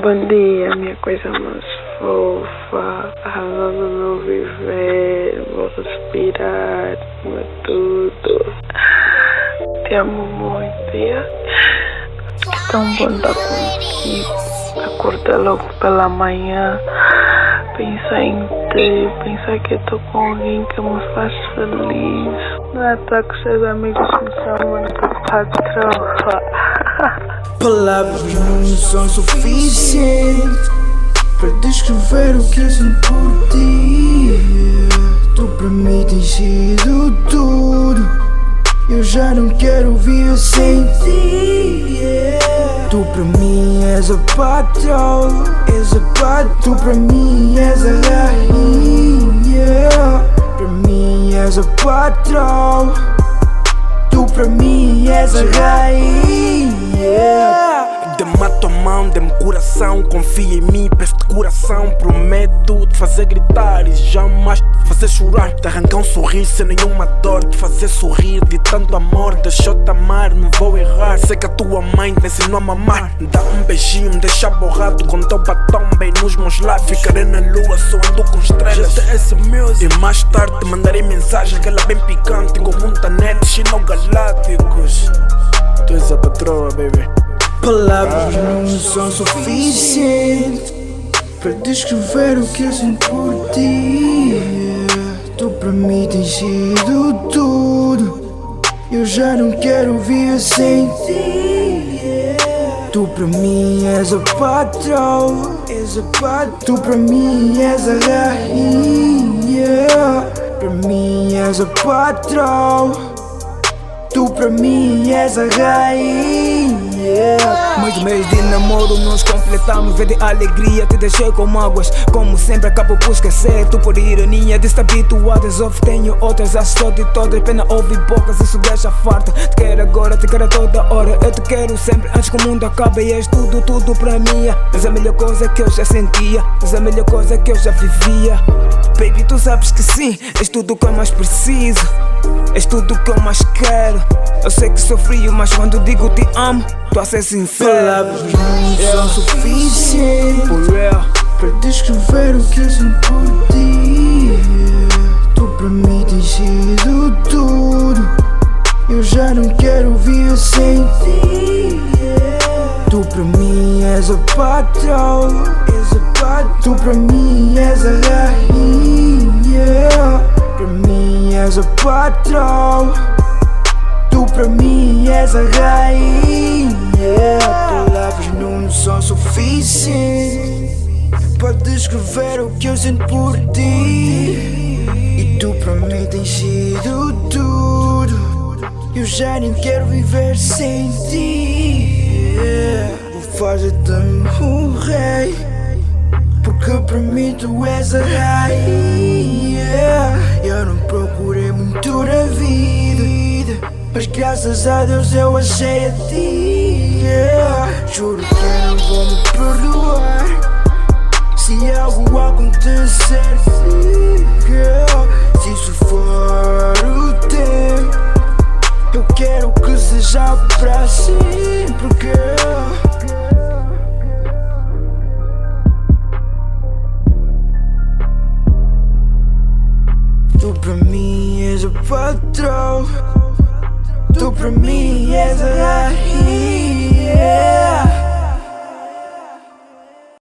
Bom dia, minha coisa mais fofa, a razão do meu viver, vou respirar, meu tudo. Te amo muito, yeah? É tão bom estar contigo, acordar logo pela manhã, pensar em ti, pensar que estou com alguém que me faz feliz. Não é tá que os seus amigos me chamam de patroa. Palavras não são suficientes para descrever o que eu sinto por ti. Tu para mim tens sido tudo, eu já não quero viver sem ti. Tu para mim és a patroa, tu para mim és a rainha. Para mim és a patroa, tu para mim és a rainha. Dê-me a tua mão, dê-me coração, confia em mim, peço-te coração. Prometo te fazer gritar e jamais te fazer chorar, te arrancar um sorriso sem nenhuma dor, te fazer sorrir de tanto amor. Deixou-te amar, não vou errar. Sei que a tua mãe te ensinou a mamar. Me dá um beijinho, me deixa borrado com teu batom bem nos meus lábios. Ficarei na lua, soando com estrelas. GTS Music. E mais tarde te mandarei mensagem, aquela bem picante, com muita net, Chino Galácticos. Tu és a patroa, baby. Palavras não são suficientes para descrever o que eu sinto por ti. Tu para mim tens sido tudo, eu já não quero viver sem ti. Tu para mim és a patroa, tu para mim és a rainha. Para mim és a patroa, tu para mim és a rainha. Muitos meses de namoro nós completamos, vê de alegria, te deixei com mágoas. Como sempre acabo por esquecer, tu por ironia disse habituadas. Ouve, tenho outras, acho só de todas, pena ouvir poucas, isso deixa farta. Te quero agora, te quero a toda hora, eu te quero sempre antes que o mundo acabe. E és tudo, tudo para mim, és a melhor coisa que eu já sentia, és a melhor coisa que eu já vivia. Baby, tu sabes que sim, és tudo que eu mais preciso, és tudo que eu mais quero. Eu sei que sou frio, mas quando digo te amo, tô a ser sincero. Palavras não são suficientes For real. para descrever o que eu sinto por ti. Tu para mim tens sido tudo, eu já não quero viver sem ti. Tu para mim és a patroa, tu para mim és a rainha. Para mim és a patroa, tu para mim és a rainha. Palavras não são suficientes para descrever o que eu sinto por ti. E tu para mim tens sido tudo, eu já nem quero viver sem ti. Vou fazer-te um rei, porque para mim tu és a rainha. Eu não procurei muito na vida, mas graças a Deus eu achei a ti. Juro que eu não vou me perdoar se algo acontecer. Se isso for o tempo, eu quero que seja pra sempre. Tu pra mim és a patroa, tu pra mim és a rainha.